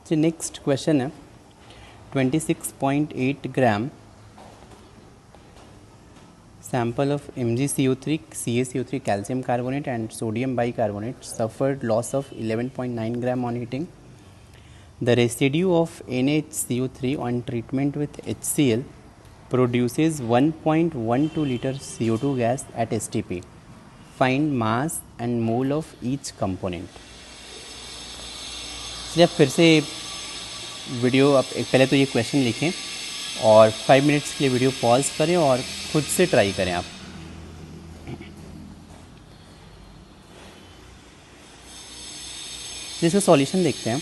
तो next question है 26.8 ग्राम sample of MgCO3, CaCO3 calcium carbonate and sodium bicarbonate suffered loss of 11.9 gram on heating. The residue of NaHCO3 on treatment with HCl produces 1.12 liter CO2 gas at STP. Find mass and mole of each component. चलिए फिर से video आप पहले तो ये question लिखें और 5 minutes के लिए वीडियो पॉज करें और खुद से ट्राई करें आप। इसका सॉल्यूशन देखते हैं।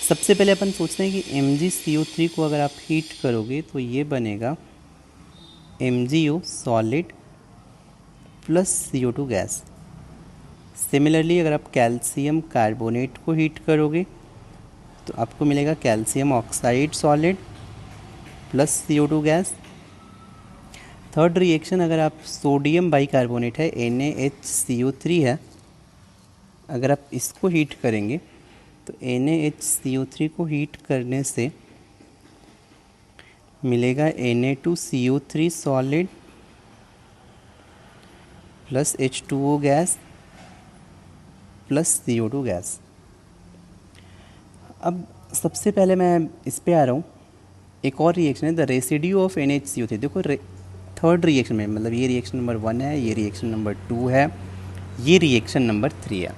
सबसे पहले अपन सोचते हैं कि MgCO3 को अगर आप हीट करोगे तो ये बनेगा MgO solid plus CO2 gas. Similarly अगर आप कैल्शियम कार्बोनेट को हीट करोगे तो आपको मिलेगा calcium oxide solid plus CO2 gas. Third reaction अगर आप सोडियम बाइकार्बोनेट है NaHCO3 है, अगर आप इसको हीट करेंगे तो NaHCO3 को हीट करने से मिलेगा Na2CO3 solid plus H2O gas plus CO2 gas. अब सबसे पहले मैं इस पे आ रहा हूँ। एक और रिएक्शन है द रेसिड्यू ऑफ NaHCO3। देखो थर्ड रिएक्शन में मतलब ये रिएक्शन नंबर 1 है, ये रिएक्शन नंबर 2 है, ये रिएक्शन नंबर 3 है।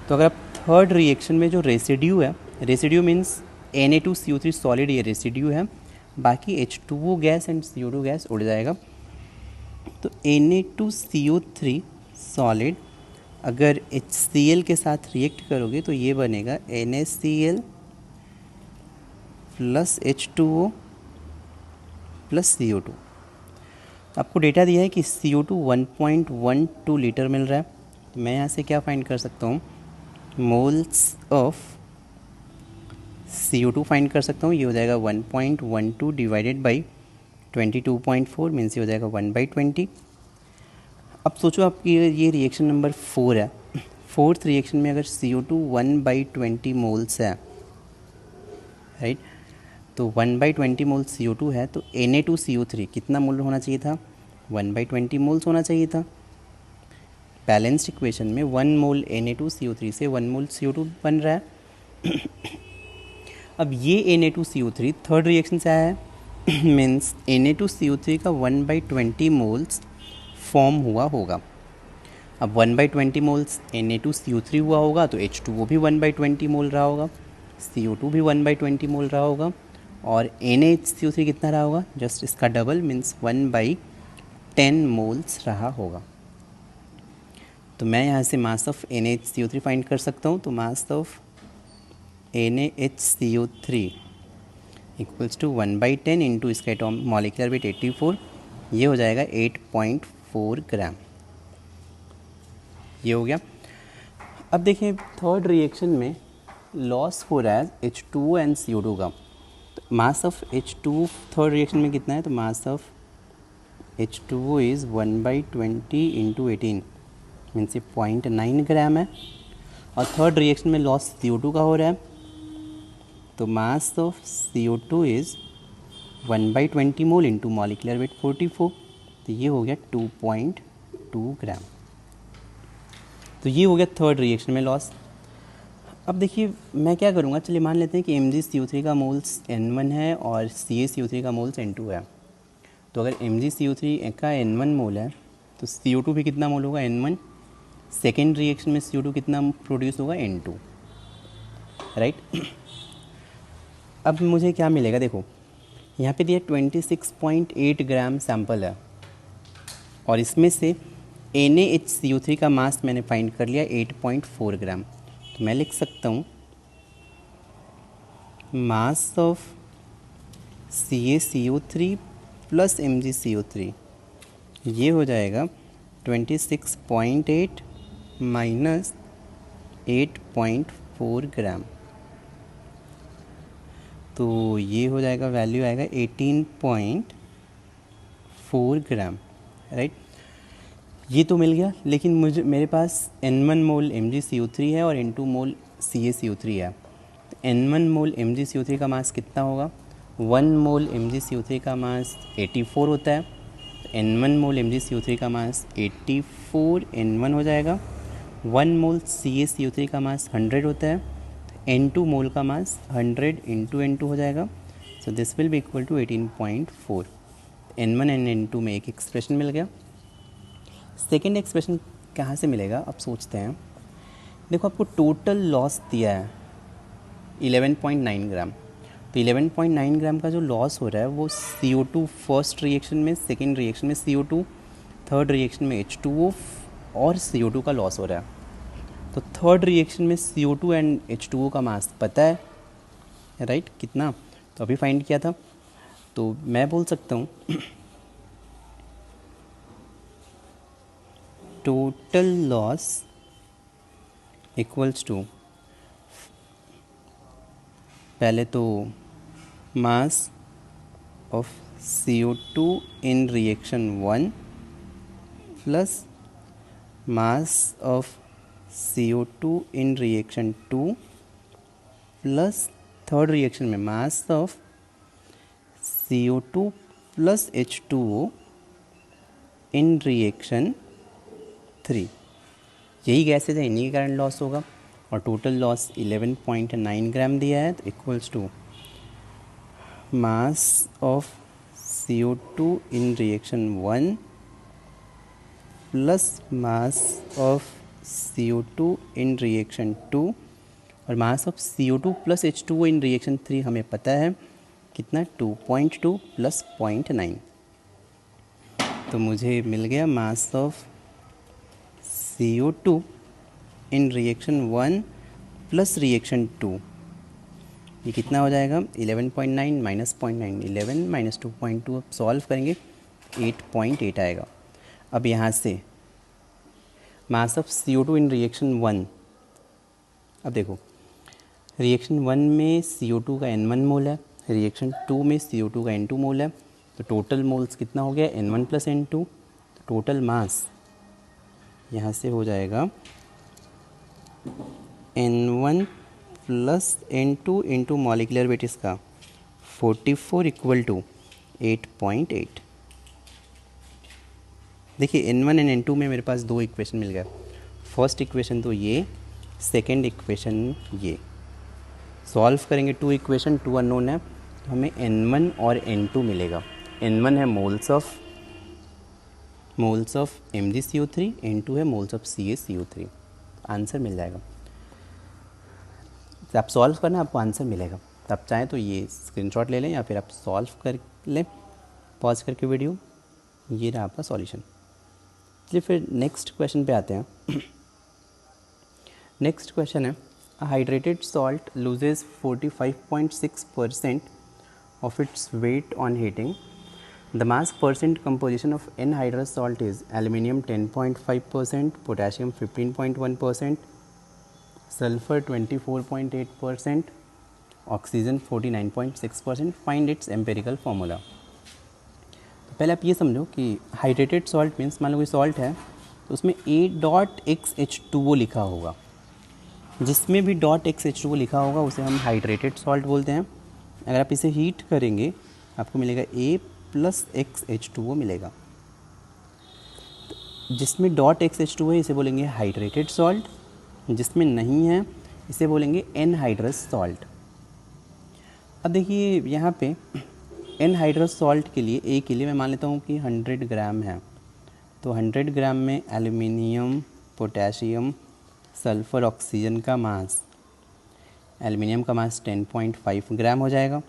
तो अगर आप थर्ड रिएक्शन में जो रेसिड्यू है, रेसिड्यू मीन्स Na2CO3 सॉलिड ये रेसिड्यू है, बाकी H2O gas and CO2 gas उड़ जाएगा। तो Na2CO3 सॉलिड अगर HCl के साथ रिएक्ट करोगे तो ये बनेगा NaCl plus H2O plus CO2। आपको डेटा दिया है कि CO2 1.12 लीटर मिल रहा है। तो मैं यहाँ से क्या फाइंड कर सकता हूँ, मोल्स ऑफ CO2 फाइंड कर सकता हूँ। ये हो जाएगा 1.12 डिवाइडेड बाई 22.4 मीन्स ये हो जाएगा 1/20। अब सोचो आपकी ये रिएक्शन नंबर 4 है। फोर्थ रिएक्शन में अगर CO2 1/20 मोल्स है, राइट, तो 1/20 मोल CO2 है तो Na2CO3 कितना मोल होना चाहिए था, 1/20 मोल्स होना चाहिए था। बैलेंस्ड इक्वेशन में 1 मोल Na2CO3 से 1 मोल CO2 बन रहा है। अब ये Na2CO3 थर्ड रिएक्शन से आया है मीन्स Na2CO3 का 1/20 मोल्स फॉर्म हुआ होगा। अब 1/20 मोल्स Na2CO3 हुआ होगा तो H2O भी 1/20 मोल रहा होगा, CO2 भी 1/20 मोल रहा होगा और NaHCO3 कितना रहा होगा, जस्ट इसका डबल मीन्स 1/10 मोल्स रहा होगा। तो मैं यहाँ से मास ऑफ NaHCO3 फाइंड कर सकता हूँ। तो mass of NaHCO3 equals to 1/10 into इसका एटॉमिक मॉलिक्यूलर वेट 84, ये हो जाएगा 8.4 ग्राम। ये हो गया। अब देखिए थर्ड रिएक्शन में लॉस हो रहा है H2O एंड CO2 का। तो mass of H2O third reaction में कितना है, तो mass of H2O is 1/20 into 18 means ये 0.9 ग्राम है। और थर्ड रिएक्शन में लॉस CO2 का हो रहा है तो mass of CO2 is 1/20 mole into molecular weight 44, तो ये हो गया 2.2 ग्राम। तो ये हो गया थर्ड रिएक्शन में लॉस। अब देखिए मैं क्या करूँगा, चलिए मान लेते हैं कि MgCO3 का मोल्स N1 है और CaCO3 का मोल्स N2 है। तो अगर MgCO3 का N1 मोल है तो CO2 भी कितना मोल होगा, N1। सेकेंड रिएक्शन में CO2 कितना प्रोड्यूस होगा, N2, राइट। अब मुझे क्या मिलेगा, देखो यहाँ पे दिया 26.8 ग्राम सैंपल है और इसमें से NaHCO3 का मास मैंने फाइंड कर लिया 8.4 ग्राम। तो मैं लिख सकता हूँ mass of CaCO3 plus MgCO3 ये हो जाएगा 26.8 माइनस 8.4 ग्राम। तो ये हो जाएगा, वैल्यू आएगा 18.4 ग्राम, राइट। ये तो मिल गया, लेकिन मेरे पास N1 मोल MgCO3 है और N2 मोल CaCO3 है। N1 मोल MgCO3 का मास कितना होगा? 1 मोल MgCO3 का मास 84 होता है, तो N1 मोल MgCO3 का मास 84 N1 हो जाएगा। 1 मोल CaCO3 का मास 100 होता है, तो N2 मोल का मास 100 इंटू N2 हो जाएगा। So this will be equal to 18.4। N1 and N2 में एक एक्सप्रेशन मिल गया। सेकेंड एक्सप्रेशन कहाँ से मिलेगा, अब सोचते हैं। देखो आपको टोटल लॉस दिया है 11.9 ग्राम, तो 11.9 ग्राम का जो लॉस हो रहा है वो CO2 फर्स्ट रिएक्शन में, सेकेंड रिएक्शन में CO2, थर्ड रिएक्शन में H2O और CO2 का लॉस हो रहा है। तो थर्ड रिएक्शन में CO2 एंड H2O का मास पता है, राइट, कितना, तो अभी फाइंड किया था। तो मैं बोल सकता हूँ टोटल लॉस इक्वल्स टू, पहले तो mass of CO2 in reaction 1 plus mass of CO2 in reaction 2 plus third reaction में mass of CO2 plus H2O in reaction 3। यही गैसेज है, इन्हीं के कारण लॉस होगा, और टोटल लॉस 11.9 ग्राम दिया है, तो equals to mass of CO2 in reaction 1 plus mass of CO2 in reaction 2, और mass of CO2 plus H2O in reaction 3 हमें पता है कितना, 2.2 प्लस 0.9। तो मुझे मिल गया मास of CO2 in reaction 1 plus reaction 2, ये कितना हो जाएगा, 11.9 माइनस 0.9, 11 माइनस 2.2, अब सॉल्व करेंगे 8.8 आएगा। अब यहाँ से मास ऑफ CO2 इन रिएक्शन 1, अब देखो रिएक्शन 1 में CO2 का N1 मोल है, रिएक्शन 2 में CO2 का N2 मोल है, तो टोटल मोल्स कितना हो गया, N1 प्लस N2, तो टोटल मास यहाँ से हो जाएगा N1 plus N2 into molecular weight इसका 44 इक्वल टू 8.8। देखिए N1 एंड N2 में मेरे पास दो इक्वेशन मिल गया, फर्स्ट इक्वेशन तो ये, सेकंड इक्वेशन ये। सॉल्व करेंगे टू इक्वेशन, टू अननोन है, तो हमें N1 और N2 मिलेगा। N1 है मोल्स ऑफ MgCO3, N2 है मोल्स ऑफ CaCO3, आंसर मिल जाएगा। तो आप सॉल्व करना, आपको आंसर मिलेगा। तो आप चाहें तो ये स्क्रीनशॉट ले लें या फिर आप सॉल्व कर लें पॉज करके वीडियो, ये रहा आपका सॉल्यूशन। चलिए फिर नेक्स्ट क्वेश्चन पे आते हैं। नेक्स्ट क्वेश्चन है, hydrated salt loses 45.6% of its weight on heating. The mass percent composition of anhydrous salt is aluminium 10.5%, potassium 15.1%, sulfur 24.8%, oxygen 49.6%. Find its empirical formula. तो पहले आप ये समझो कि हाइड्रेटेड सॉल्ट मीन्स मान लो कोई सॉल्ट है तो उसमें A.XH2O लिखा होगा, जिसमें भी .XH2O लिखा होगा उसे हम हाइड्रेटेड सॉल्ट बोलते हैं। अगर आप इसे हीट करेंगे आपको मिलेगा A प्लस XH2O मिलेगा। तो जिसमें .XH2O है इसे बोलेंगे हाइड्रेटेड सॉल्ट, जिसमें नहीं है इसे बोलेंगे एनहाइड्रस सॉल्ट। अब देखिए यहाँ पे एनहाइड्रस सॉल्ट के लिए A के लिए मैं मान लेता हूँ कि 100 ग्राम है, तो 100 ग्राम में एल्यूमिनियम, पोटेशियम, सल्फ़र, ऑक्सीजन का मास, एल्युमिनियम का मास 10.5 ग्राम हो जाएगा,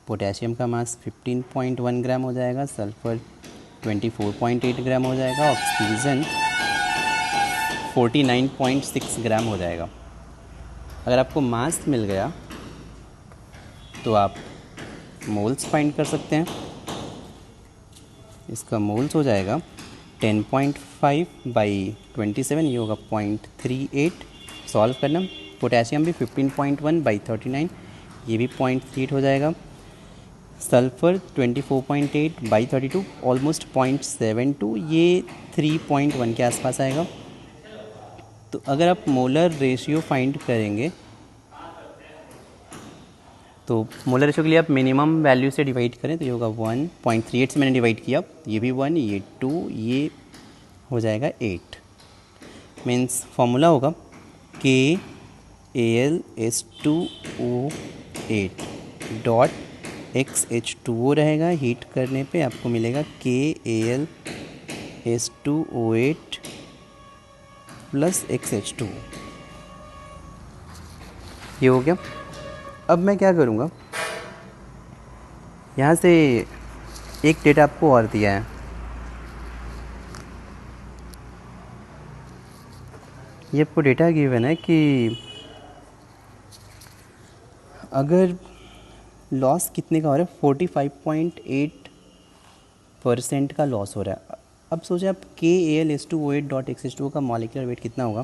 पोटेशियम का मास 15.1 ग्राम हो जाएगा, सल्फ़र 24.8 ग्राम हो जाएगा, ऑक्सीजन 49.6 ग्राम हो जाएगा। अगर आपको मास मिल गया तो आप मोल्स फाइंड कर सकते हैं। इसका मोल्स हो जाएगा 10.5 बाई 27, ये होगा 0.38। सॉल्व करना, पोटेशियम भी 15.1 बाई 39, ये भी 0.38 हो जाएगा। सल्फ़र 24.8 बाई 32, ऑलमोस्ट 0.72, ये 3.1 के आसपास आएगा। तो अगर आप मोलर रेशियो फाइंड करेंगे तो मोलर रेशो के लिए आप मिनिमम वैल्यू से डिवाइड करें तो ये होगा 1.38 से मैंने डिवाइड किया, ये भी 1, ये 2, ये हो जाएगा 8। मीन्स फॉर्मूला होगा KAlS2O8 डॉट XH2O रहेगा, हीट करने पे आपको मिलेगा KAlS2O8 प्लस XH2O। ये हो गया। अब मैं क्या करूँगा, यहाँ से एक डेटा आपको और दिया है, ये आपको डेटा गिवन है कि अगर लॉस कितने का हो रहा है, 45.8% का लॉस हो रहा है। अब सोचें आप KAlS2O8.XH2O का मॉलिक्यूलर वेट कितना होगा,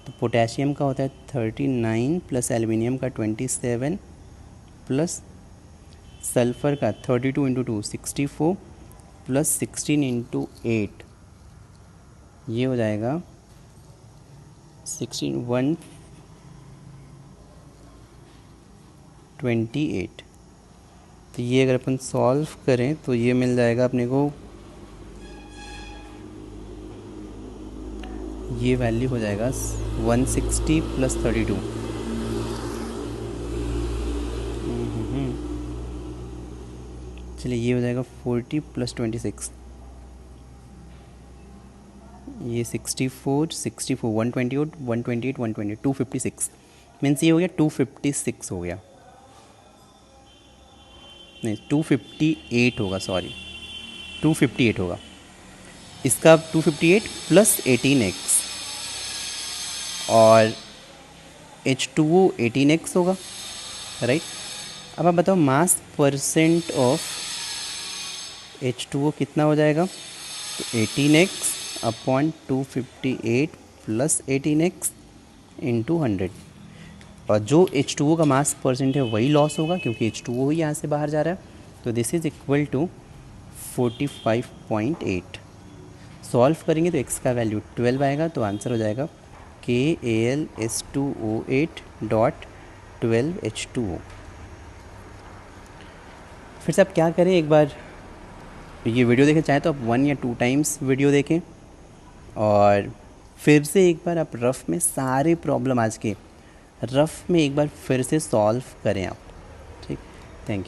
तो पोटेशियम का होता है 39 प्लस एल्युमिनियम का 27 प्लस सल्फ़र का 32 इंटू 2 64 प्लस 16 इंटू 8 ये हो जाएगा 128। तो ये अगर अपन सॉल्व करें तो ये मिल जाएगा अपने को, ये वैल्यू हो जाएगा 160 प्लस 32। चलिए ये हो जाएगा 40 प्लस 26, ये 64 64 128 128 128 256 मीन्स ये हो गया 256 हो गया, नहीं 258 होगा, सॉरी 258 होगा। इसका 258 प्लस 18x और H2O 18x होगा, राइट। अब आप बताओ मास परसेंट ऑफ H2O कितना हो जाएगा, तो 18x upon 258 plus 18x into 100, और जो H2O का मास परसेंट है वही लॉस होगा क्योंकि H2O ही यहाँ से बाहर जा रहा है, तो this is equal to 45.8। Solve करेंगे तो x का वैल्यू 12 आएगा, तो आंसर हो जाएगा KAlS2O8.12H2O। फिर से आप क्या करें, एक बार ये वीडियो देखें, चाहे तो आप 1 या 2 टाइम्स वीडियो देखें और फिर से एक बार आप रफ़ में सारे प्रॉब्लम आज के रफ़ में एक बार फिर से सॉल्व करें आप, ठीक। Thank you.